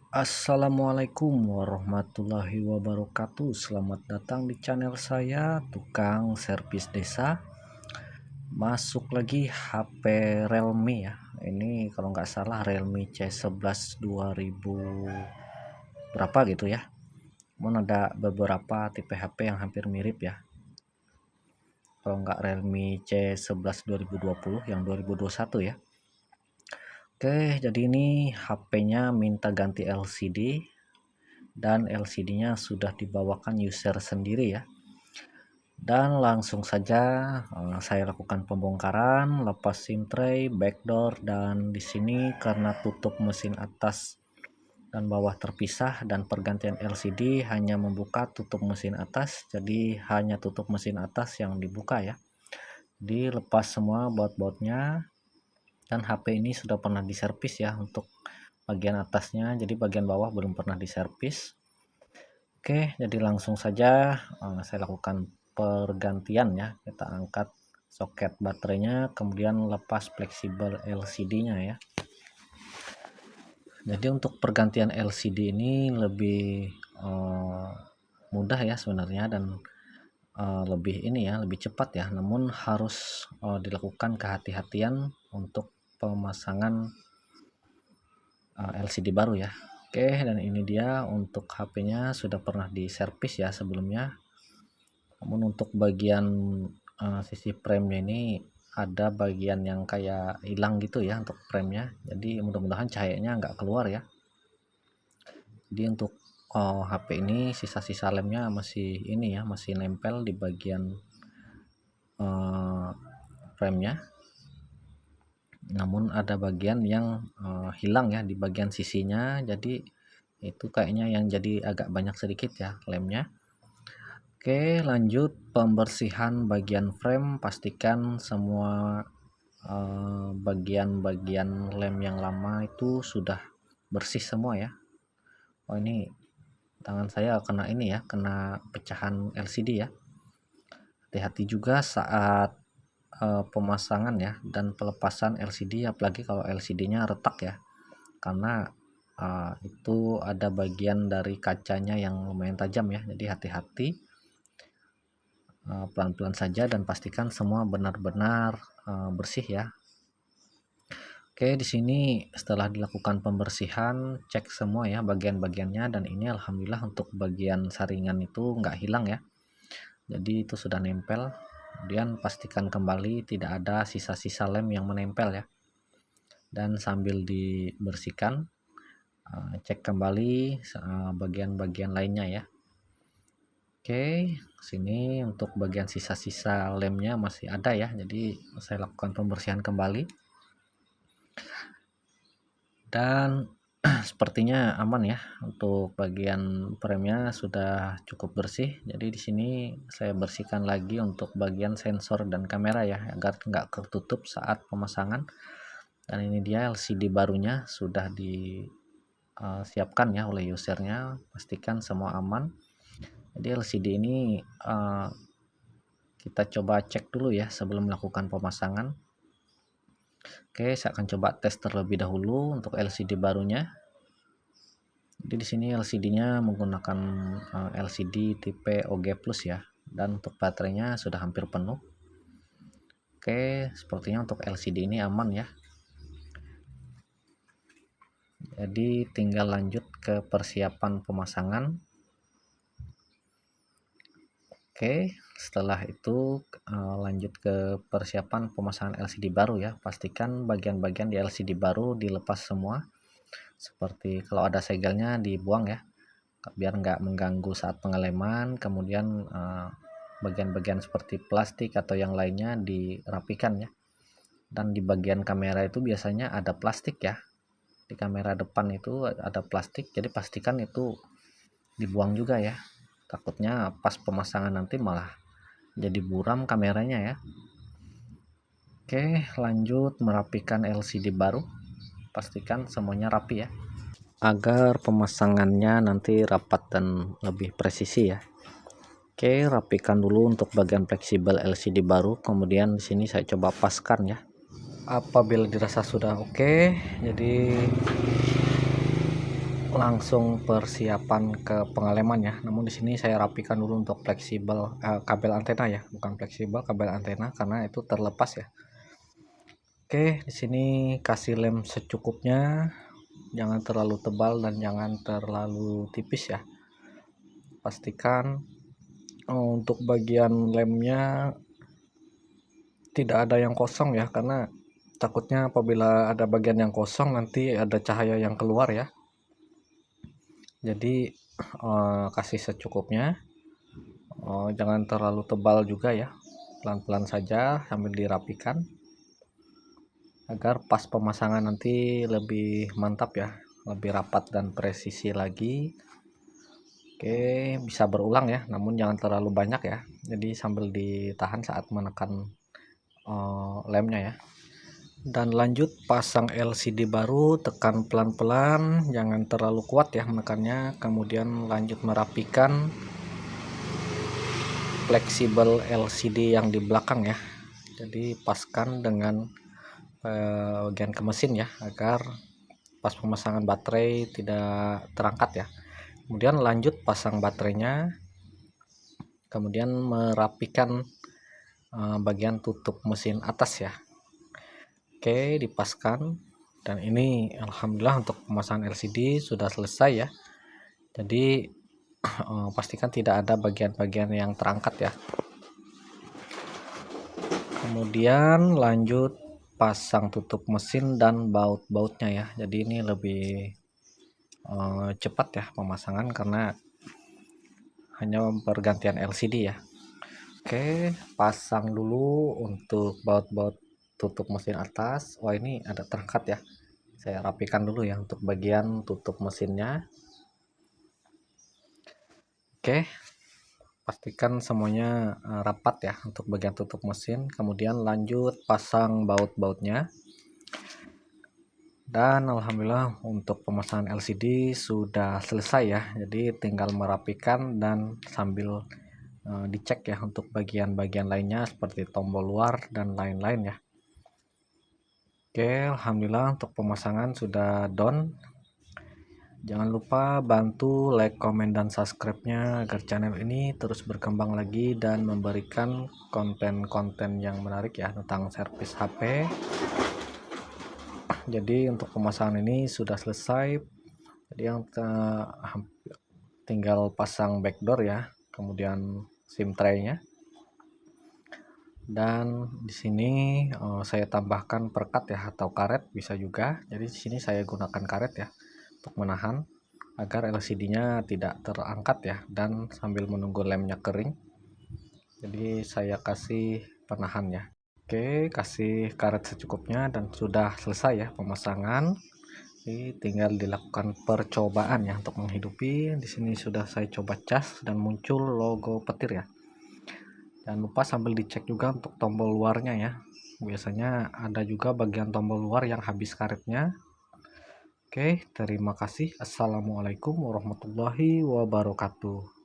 Assalamualaikum warahmatullahi wabarakatuh. Selamat datang di channel saya, Tukang Servis Desa. Masuk lagi HP Realme ya. Ini kalau nggak salah Realme C11 2000 berapa gitu ya. Namun ada beberapa tipe HP yang hampir mirip ya. Kalau nggak Realme C11 2020 yang 2021 ya. Oke, jadi ini HP-nya minta ganti LCD dan LCD-nya sudah dibawakan user sendiri ya. Dan langsung saja saya lakukan pembongkaran, lepas SIM tray, backdoor, dan di sini karena tutup mesin atas dan bawah terpisah dan pergantian LCD hanya membuka tutup mesin atas, jadi hanya tutup mesin atas yang dibuka ya. Dilepas semua baut-bautnya dan HP ini sudah pernah diservis ya untuk bagian atasnya, jadi bagian bawah belum pernah diservis. Oke, jadi langsung saja saya lakukan pergantian ya. Kita angkat soket baterainya, kemudian lepas fleksibel LCD-nya ya. Jadi untuk pergantian LCD ini lebih mudah ya sebenarnya dan lebih ini ya, lebih cepat ya. Namun harus dilakukan kehati-hatian untuk pemasangan LCD baru ya. Oke, dan ini dia untuk HP-nya sudah pernah diservis ya sebelumnya. Namun untuk bagian sisi frame-nya ini ada bagian yang kayak hilang gitu ya untuk frame-nya. Jadi mudah-mudahan cahayanya nggak keluar ya. Jadi untuk HP ini sisa-sisa lemnya masih ini ya, masih nempel di bagian frame-nya. Namun ada bagian yang hilang ya di bagian sisinya. Jadi itu kayaknya yang jadi agak banyak sedikit ya lemnya. Oke, lanjut pembersihan bagian frame. Pastikan semua bagian-bagian lem yang lama itu sudah bersih semua ya. Oh, ini tangan saya kena ini ya, kena pecahan LCD ya. Hati-hati juga saat pemasangan ya dan pelepasan LCD, apalagi kalau LCD-nya retak ya, karena itu ada bagian dari kacanya yang lumayan tajam ya. Jadi hati-hati, pelan-pelan saja dan pastikan semua benar-benar bersih ya. Oke, di sini setelah dilakukan pembersihan, cek semua ya bagian-bagiannya, dan ini alhamdulillah untuk bagian saringan itu nggak hilang ya. Jadi itu sudah nempel. Kemudian pastikan kembali tidak ada sisa-sisa lem yang menempel ya. Dan sambil dibersihkan, cek kembali bagian-bagian lainnya ya. Oke, sini untuk bagian sisa-sisa lemnya masih ada ya. Jadi saya lakukan pembersihan kembali. Dan sepertinya aman ya, untuk bagian frame-nya sudah cukup bersih. Jadi di sini saya bersihkan lagi untuk bagian sensor dan kamera ya, agar nggak tertutup saat pemasangan. Dan ini dia LCD barunya sudah disiapkan ya oleh usernya. Pastikan semua aman. Jadi LCD ini kita coba cek dulu ya sebelum melakukan pemasangan. Oke, saya akan coba tes terlebih dahulu untuk LCD barunya. Jadi di sini LCD-nya menggunakan LCD tipe OG Plus ya, dan untuk baterainya sudah hampir penuh. Oke, sepertinya untuk LCD ini aman ya. Jadi tinggal lanjut ke persiapan pemasangan. Oke, setelah itu lanjut ke persiapan pemasangan LCD baru ya. Pastikan bagian-bagian di LCD baru dilepas semua. Seperti kalau ada segelnya dibuang ya, biar nggak mengganggu saat pengeleman. Kemudian bagian-bagian seperti plastik atau yang lainnya dirapikan ya. Dan di bagian kamera itu biasanya ada plastik ya, di kamera depan itu ada plastik, jadi pastikan itu dibuang juga ya, takutnya pas pemasangan nanti malah jadi buram kameranya ya. Oke, lanjut merapikan LCD baru. Pastikan semuanya rapi ya, agar pemasangannya nanti rapat dan lebih presisi ya. Oke, rapikan dulu untuk bagian fleksibel LCD baru. Kemudian di sini saya coba paskan ya. Apabila dirasa sudah oke, jadi langsung persiapan ke pengeleman ya. Namun di sini saya rapikan dulu untuk fleksibel kabel antena ya, bukan fleksibel kabel antena karena itu terlepas ya. Oke, di sini kasih lem secukupnya, jangan terlalu tebal dan jangan terlalu tipis ya. Pastikan untuk bagian lemnya tidak ada yang kosong ya, karena takutnya apabila ada bagian yang kosong nanti ada cahaya yang keluar ya. Jadi kasih secukupnya, jangan terlalu tebal juga ya, pelan-pelan saja sambil dirapikan agar pas pemasangan nanti lebih mantap ya, lebih rapat dan presisi lagi. Oke, bisa berulang ya, namun jangan terlalu banyak ya, jadi sambil ditahan saat menekan lemnya ya. Dan lanjut pasang LCD baru, tekan pelan-pelan, jangan terlalu kuat ya menekannya. Kemudian lanjut merapikan fleksibel LCD yang di belakang ya, jadi paskan dengan bagian ke mesin ya, agar pas pemasangan baterai tidak terangkat ya. Kemudian lanjut pasang baterainya, kemudian merapikan bagian tutup mesin atas ya. Oke, dipaskan. Dan ini alhamdulillah untuk pemasangan LCD sudah selesai ya. Jadi pastikan tidak ada bagian-bagian yang terangkat ya. Kemudian lanjut pasang tutup mesin dan baut-bautnya ya. Jadi ini lebih cepat ya pemasangan karena hanya pergantian LCD ya. Oke, pasang dulu untuk baut-baut tutup mesin atas. Wah, ini ada terangkat ya, saya rapikan dulu ya untuk bagian tutup mesinnya. Oke, pastikan semuanya rapat ya untuk bagian tutup mesin. Kemudian lanjut pasang baut-bautnya. Dan alhamdulillah untuk pemasangan LCD sudah selesai ya, jadi tinggal merapikan dan sambil dicek ya untuk bagian-bagian lainnya seperti tombol luar dan lain-lain ya. Oke, alhamdulillah untuk pemasangan sudah done. Jangan lupa bantu like, komen, dan subscribe-nya agar channel ini terus berkembang lagi dan memberikan konten-konten yang menarik ya tentang servis HP. Jadi untuk pemasangan ini sudah selesai. Jadi yang tinggal pasang backdoor ya, kemudian SIM tray-nya. Dan di sini saya tambahkan perkat ya atau karet bisa juga. Jadi di sini saya gunakan karet ya untuk menahan agar LCD-nya tidak terangkat ya, dan sambil menunggu lemnya kering. Jadi saya kasih penahannya. Oke, kasih karet secukupnya dan sudah selesai ya pemasangan. Jadi tinggal dilakukan percobaan ya untuk menghidupi. Di sini sudah saya coba cas dan muncul logo petir ya. Jangan lupa sambil dicek juga untuk tombol luarnya ya. Biasanya ada juga bagian tombol luar yang habis karetnya. Oke, terima kasih. Assalamualaikum warahmatullahi wabarakatuh.